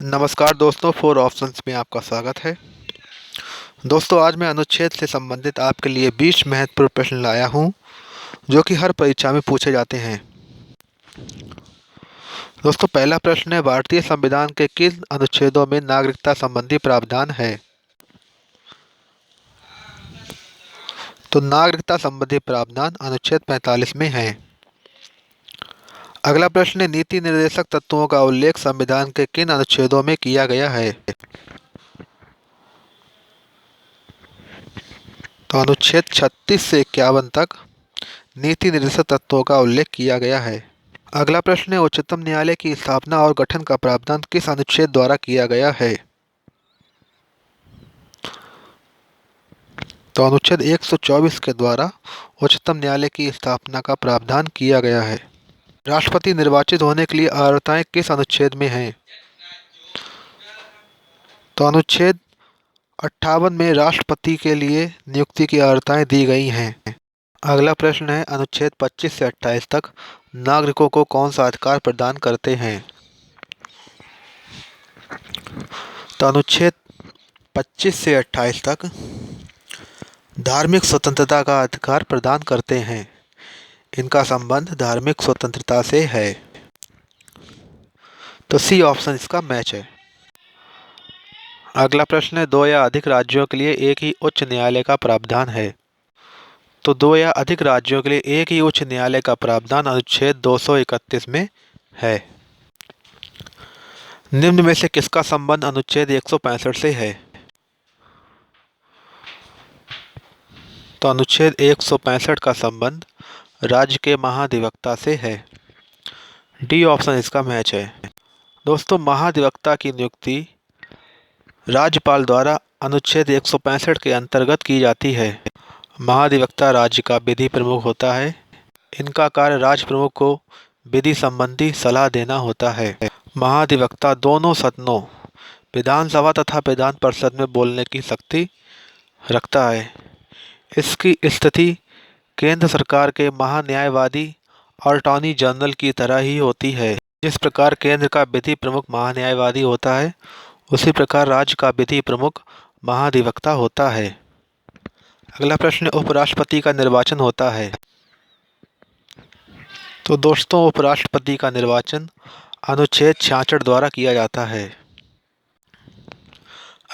नमस्कार दोस्तों, four options में आपका स्वागत है। दोस्तों, आज मैं अनुच्छेद से संबंधित आपके लिए 20 महत्वपूर्ण प्रश्न लाया हूं, जो कि हर परीक्षा में पूछे जाते हैं। दोस्तों, पहला प्रश्न है, भारतीय संविधान के किन अनुच्छेदों में नागरिकता संबंधी प्रावधान है? तो नागरिकता संबंधी प्रावधान अनुच्छेद 45 में है। अगला प्रश्न है, नीति निर्देशक तत्वों का उल्लेख संविधान के किन अनुच्छेदों में किया गया है? तो अनुच्छेद 36 से 51 तक नीति निर्देशक तत्वों का उल्लेख किया गया है। अगला प्रश्न है, उच्चतम न्यायालय की स्थापना और गठन का प्रावधान किस अनुच्छेद द्वारा किया गया है? तो अनुच्छेद 124 के द्वारा उच्चतम न्यायालय की स्थापना का प्रावधान किया गया है। राष्ट्रपति निर्वाचित होने के लिए अर्हताएं किस अनुच्छेद में हैं? तो अनुच्छेद 58 में राष्ट्रपति के लिए नियुक्ति की अर्हताएं दी गई हैं। अगला प्रश्न है, अनुच्छेद 25 से 28 तक नागरिकों को कौन सा अधिकार प्रदान करते हैं? तो अनुच्छेद 25 से 28 तक धार्मिक स्वतंत्रता का अधिकार प्रदान करते हैं। इनका संबंध धार्मिक स्वतंत्रता से है। तो सी ऑप्शन इसका मैच है। अगला प्रश्न है, दो या अधिक राज्यों के लिए एक ही उच्च न्यायालय का प्रावधान है। तो दो या अधिक राज्यों के लिए एक ही उच्च न्यायालय का प्रावधान अनुच्छेद 231 में है। निम्न में से किसका संबंध अनुच्छेद 165 से है? तो अनुच्छेद 165 का संबंध राज्य के महाधिवक्ता से है। डी ऑप्शन इसका मैच है। दोस्तों, महाधिवक्ता की नियुक्ति राज्यपाल द्वारा अनुच्छेद 165 के अंतर्गत की जाती है। महाधिवक्ता राज्य का विधि प्रमुख होता है। इनका कार्य राज्य प्रमुख को विधि संबंधी सलाह देना होता है। महाधिवक्ता दोनों सदनों विधानसभा तथा विधान परिषद में बोलने की शक्ति रखता है। इसकी स्थिति केंद्र सरकार के महान्यायवादी और अटॉर्नी जनरल की तरह ही होती है। जिस प्रकार केंद्र का विधि प्रमुख महान्यायवादी होता है, उसी प्रकार राज्य का विधि प्रमुख महाधिवक्ता होता है। अगला प्रश्न, उपराष्ट्रपति का निर्वाचन होता है। तो दोस्तों, उपराष्ट्रपति का निर्वाचन अनुच्छेद 66 द्वारा किया जाता है।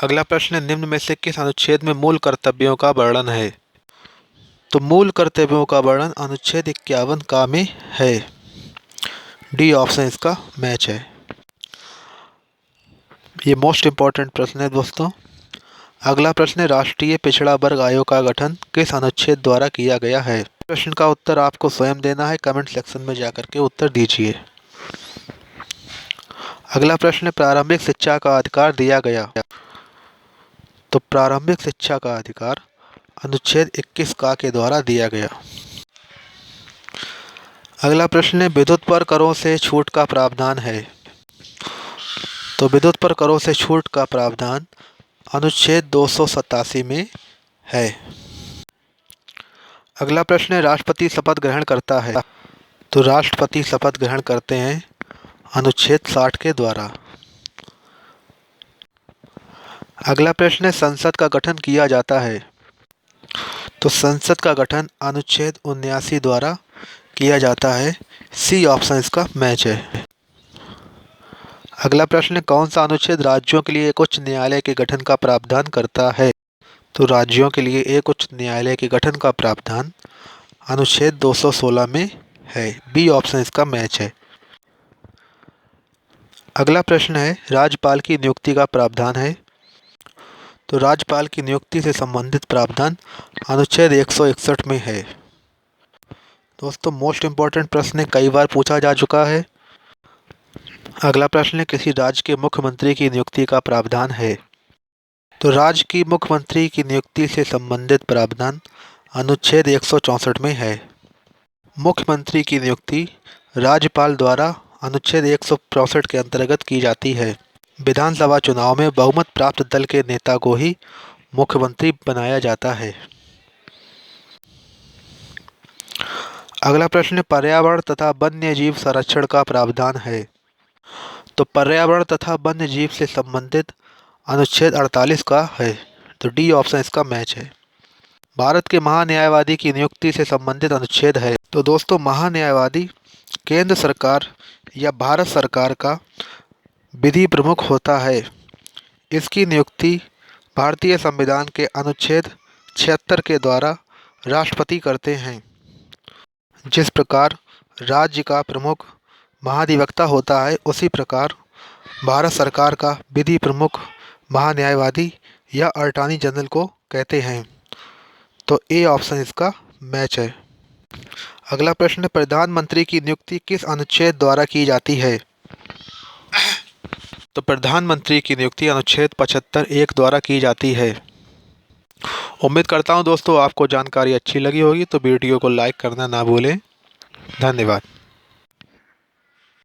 अगला प्रश्न, निम्न में से किस अनुच्छेद में मूल कर्तव्यों का वर्णन है? तो मूल कर्तव्यों का वर्णन अनुच्छेद 51 का में है। डी ऑप्शन इसका मैच है। ये मोस्ट इम्पॉर्टेंट प्रश्न है दोस्तों। अगला प्रश्न है, राष्ट्रीय पिछड़ा वर्ग आयोग का गठन किस अनुच्छेद द्वारा किया गया है? प्रश्न का उत्तर आपको स्वयं देना है, कमेंट सेक्शन में जाकर के उत्तर दीजिए। अगला प्रश्न है, प्रारंभिक शिक्षा का अधिकार दिया गया। तो प्रारंभिक शिक्षा का अधिकार अनुच्छेद 21 का के द्वारा दिया गया। अगला प्रश्न है, विद्युत पर करों से छूट का प्रावधान है। तो विद्युत पर करों से छूट का प्रावधान अनुच्छेद 287 में है। अगला प्रश्न है, राष्ट्रपति शपथ ग्रहण करता है। तो राष्ट्रपति शपथ ग्रहण करते हैं अनुच्छेद 60 के द्वारा। अगला प्रश्न है, संसद का गठन किया जाता है। तो संसद का गठन अनुच्छेद 79 द्वारा किया जाता है। सी ऑप्शन इसका मैच है। अगला प्रश्न है, कौन सा अनुच्छेद राज्यों के लिए एक उच्च न्यायालय के गठन का प्रावधान करता है? तो राज्यों के लिए एक उच्च न्यायालय के गठन का प्रावधान अनुच्छेद 216 में है। बी ऑप्शन इसका मैच है। अगला प्रश्न है, राज्यपाल की नियुक्ति का प्रावधान है। तो राज्यपाल की नियुक्ति से संबंधित प्रावधान अनुच्छेद 161 में है। दोस्तों, मोस्ट इम्पॉर्टेंट प्रश्न है, कई बार पूछा जा चुका है। अगला प्रश्न है, किसी राज्य के मुख्यमंत्री की नियुक्ति का प्रावधान है। तो राज्य की मुख्यमंत्री की नियुक्ति से संबंधित प्रावधान अनुच्छेद 164 में है। मुख्यमंत्री की नियुक्ति राज्यपाल द्वारा अनुच्छेद 164 के अंतर्गत की जाती है। विधानसभा चुनाव में बहुमत प्राप्त दल के नेता को ही मुख्यमंत्री बनाया जाता है। अगला प्रश्न, पर्यावरण तथा वन्य जीव संरक्षण का प्रावधान है। तो पर्यावरण तथा वन्य जीव से संबंधित अनुच्छेद 48 का है। तो डी ऑप्शन इसका मैच है। भारत के महान्यायवादी की नियुक्ति से संबंधित अनुच्छेद है। तो दोस्तों महान्यायवादी केंद्र सरकार या भारत सरकार का विधि प्रमुख होता है। इसकी नियुक्ति भारतीय संविधान के अनुच्छेद 76 के द्वारा राष्ट्रपति करते हैं। जिस प्रकार राज्य का प्रमुख महाधिवक्ता होता है, उसी प्रकार भारत सरकार का विधि प्रमुख महान्यायवादी या अटॉर्नी जनरल को कहते हैं। तो ए ऑप्शन इसका मैच है। अगला प्रश्न, प्रधानमंत्री की नियुक्ति किस अनुच्छेद द्वारा की जाती है? तो प्रधानमंत्री की नियुक्ति अनुच्छेद 75(1) द्वारा की जाती है। उम्मीद करता हूं दोस्तों आपको जानकारी अच्छी लगी होगी, तो वीडियो को लाइक करना ना भूलें। धन्यवाद।